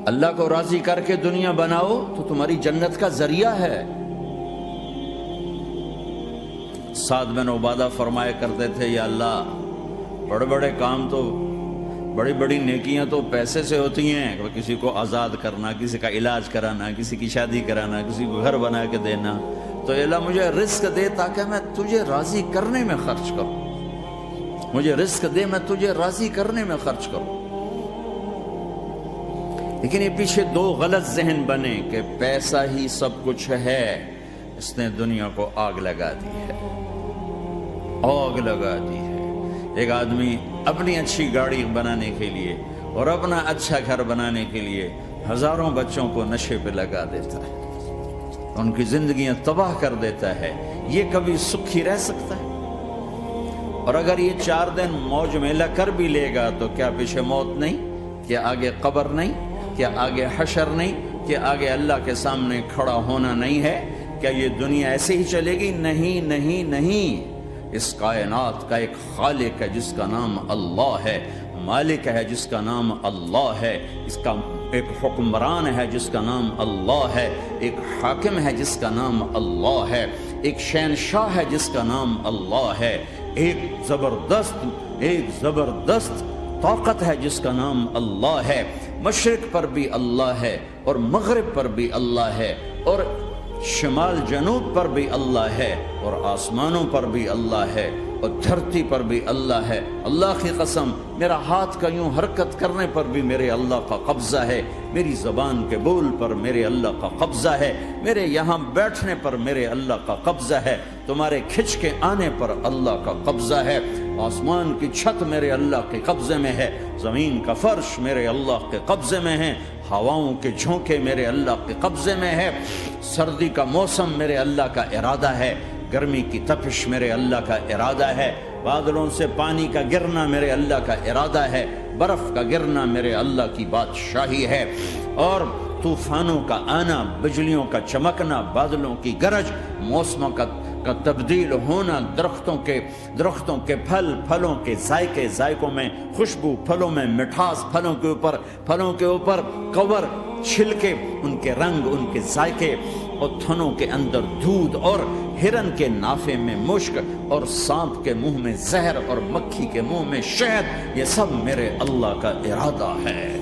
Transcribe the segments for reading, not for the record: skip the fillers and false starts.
اللہ کو راضی کر کے دنیا بناؤ تو تمہاری جنت کا ذریعہ ہے۔ سعد بن عبادہ فرمایا کرتے تھے، یا اللہ بڑے بڑے کام تو، بڑی بڑی نیکیاں تو پیسے سے ہوتی ہیں، کسی کو آزاد کرنا، کسی کا علاج کرانا، کسی کی شادی کرانا، کسی کو گھر بنا کے دینا، تو اللہ مجھے رزق دے تاکہ میں تجھے راضی کرنے میں خرچ کروں، مجھے رزق دے میں تجھے راضی کرنے میں خرچ کروں۔ لیکن یہ پیچھے دو غلط ذہن بنے کہ پیسہ ہی سب کچھ ہے، اس نے دنیا کو آگ لگا دی ہے، آگ لگا دی ہے۔ ایک آدمی اپنی اچھی گاڑی بنانے کے لیے اور اپنا اچھا گھر بنانے کے لیے ہزاروں بچوں کو نشے پہ لگا دیتا ہے، ان کی زندگیاں تباہ کر دیتا ہے۔ یہ کبھی سکھی رہ سکتا ہے؟ اور اگر یہ 4 دن موج میلہ کر بھی لے گا تو کیا پیچھے موت نہیں؟ کیا آگے قبر نہیں؟ کیا آگے حشر نہیں؟ کیا آگے اللہ کے سامنے کھڑا ہونا نہیں ہے؟ کیا یہ دنیا ایسے ہی چلے گی؟ نہیں نہیں نہیں، اس کائنات کا ایک خالق ہے جس کا نام اللہ ہے، مالک ہے جس کا نام اللہ ہے، اس کا ایک حکمران ہے جس کا نام اللہ ہے، ایک حاکم ہے جس کا نام اللہ ہے، ایک شہنشاہ ہے جس کا نام اللہ ہے، ایک زبردست طاقت ہے جس کا نام اللہ ہے۔ مشرق پر بھی اللہ ہے اور مغرب پر بھی اللہ ہے اور شمال جنوب پر بھی اللہ ہے اور آسمانوں پر بھی اللہ ہے اور دھرتی پر بھی اللہ ہے۔ اللہ کی قسم، میرا ہاتھ کا یوں حرکت کرنے پر بھی میرے اللہ کا قبضہ ہے، میری زبان کے بول پر میرے اللہ کا قبضہ ہے، میرے یہاں بیٹھنے پر میرے اللہ کا قبضہ ہے، تمہارے کھچ کے آنے پر اللہ کا قبضہ ہے، آسمان کی چھت میرے اللہ کے قبضے میں ہے، زمین کا فرش میرے اللہ کے قبضے میں ہے، ہواؤں کے جھونکے میرے اللہ کے قبضے میں ہے، سردی کا موسم میرے اللہ کا ارادہ ہے، گرمی کی تپش میرے اللہ کا ارادہ ہے، بادلوں سے پانی کا گرنا میرے اللہ کا ارادہ ہے، برف کا گرنا میرے اللہ کی بادشاہی ہے، اور طوفانوں کا آنا، بجلیوں کا چمکنا، بادلوں کی گرج، موسموں کا تبدیل ہونا، درختوں کے پھلوں کے ذائقوں میں خوشبو، پھلوں میں مٹھاس، پھلوں کے اوپر کور، چھلکے، ان کے رنگ، ان کے ذائقے، اور تھنوں کے اندر دودھ، اور ہرن کے نافے میں مشک، اور سانپ کے منہ میں زہر، اور مکھی کے منہ میں شہد، یہ سب میرے اللہ کا ارادہ ہے۔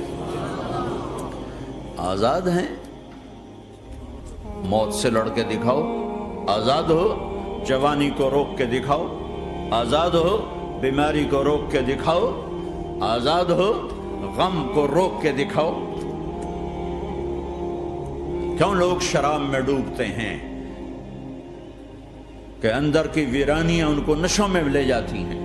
آزاد ہیں؟ موت سے لڑ کے دکھاؤ، آزاد ہو، جوانی کو روک کے دکھاؤ، آزاد ہو، بیماری کو روک کے دکھاؤ، آزاد ہو، غم کو روک کے دکھاؤ۔ کیوں لوگ شراب میں ڈوبتے ہیں؟ کہ اندر کی ویرانیاں ان کو نشوں میں لے جاتی ہیں،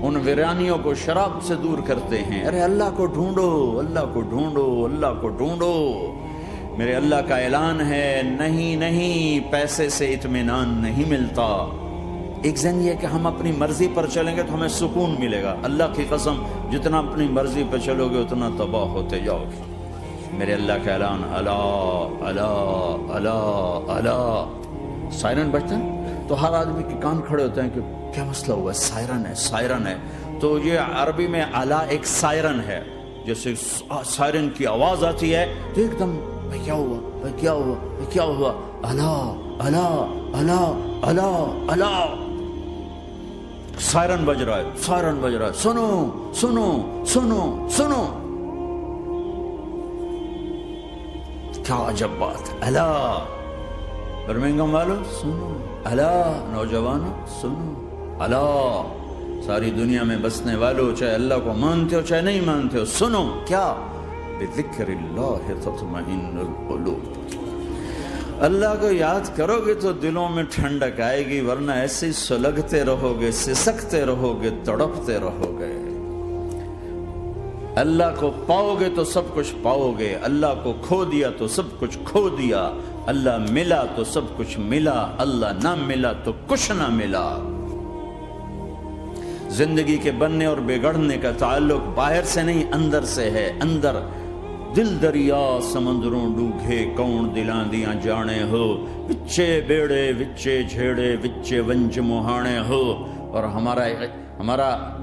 ان ویرانیوں کو شراب سے دور کرتے ہیں۔ ارے اللہ کو ڈھونڈو، اللہ کو ڈھونڈو، اللہ کو ڈھونڈو۔ میرے اللہ کا اعلان ہے، نہیں، پیسے سے اطمینان نہیں ملتا۔ ایک ذہن یہ کہ ہم اپنی مرضی پر چلیں گے تو ہمیں سکون ملے گا۔ اللہ کی قسم، جتنا اپنی مرضی پہ چلو گے اتنا تباہ ہوتے جاؤ گے۔ میرے اللہ کا اعلان، اللہ اللہ اللہ اللہ۔ سائرن بجتا ہے تو ہر آدمی کے کان کھڑے ہوتے ہیں کہ کیا مسئلہ ہوا ہے؟ سائرن ہے۔ تو یہ عربی میں اعلیٰ ایک سائرن ہے، جیسے سائرن کی آواز آتی ہے تو ایک دم کیا ہوا؟ اللہ اللہ اللہ اللہ اللہ، سائرن بج رہا ہے، سنو، کیا عجب بات ہے۔ اللہ برمنگم والوں سنو، اللہ نوجوانوں سنو، اللہ ساری دنیا میں بسنے والوں، چاہے اللہ کو مانتے ہو چاہے نہیں مانتے ہو، سنو، کیا؟ بذکر اللہ تطمئن القلوب۔ اللہ کو یاد کرو گے تو دلوں میں ٹھنڈک آئے گی، ورنہ ایسے ہی سلگتے رہو گے، سسکتے رہو گے، تڑپتے رہو گے۔ اللہ کو پاؤ گے تو سب کچھ پاؤ گے، اللہ کو کھو دیا تو سب کچھ کھو دیا، اللہ ملا تو سب کچھ ملا، اللہ نہ ملا تو کچھ نہ ملا۔ زندگی کے بننے اور بگڑنے کا تعلق باہر سے نہیں اندر سے ہے۔ اندر دل دریا سمندروں ڈوگے، کون دلاں دیاں جانے ہو، وچے بیڑے وچے جھیڑے وچے ونج مہانے ہو۔ اور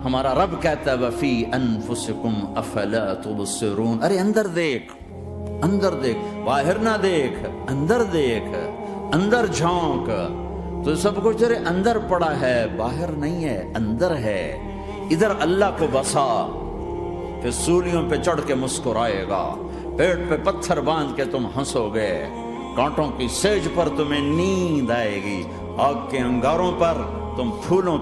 ہمارا رب کہتا ہے وفی انفسکم افلا تبصرون، ارے اندر دیکھ، اندر دیکھ، باہر نہ دیکھ، اندر دیکھ، اندر جھونک، تو سب کچھ تیرے اندر پڑا ہے، باہر نہیں ہے، اندر ہے۔ ادھر اللہ کو بسا، پھر سولیوں پہ چڑھ کے مسکرائے گا، پیٹ پہ پتھر باندھ کے تم ہنسو گے، کانٹوں کی سیج پر تمہیں نیند آئے گی، آگ کے انگاروں پر تم پھولوں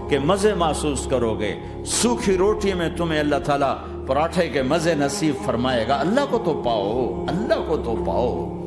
کے مزے محسوس کرو گے، سوکھی روٹی میں تمہیں اللہ تعالیٰ پراٹھے کے مزے نصیب فرمائے گا۔ اللہ کو تو پاؤ، اللہ کو تو پاؤ۔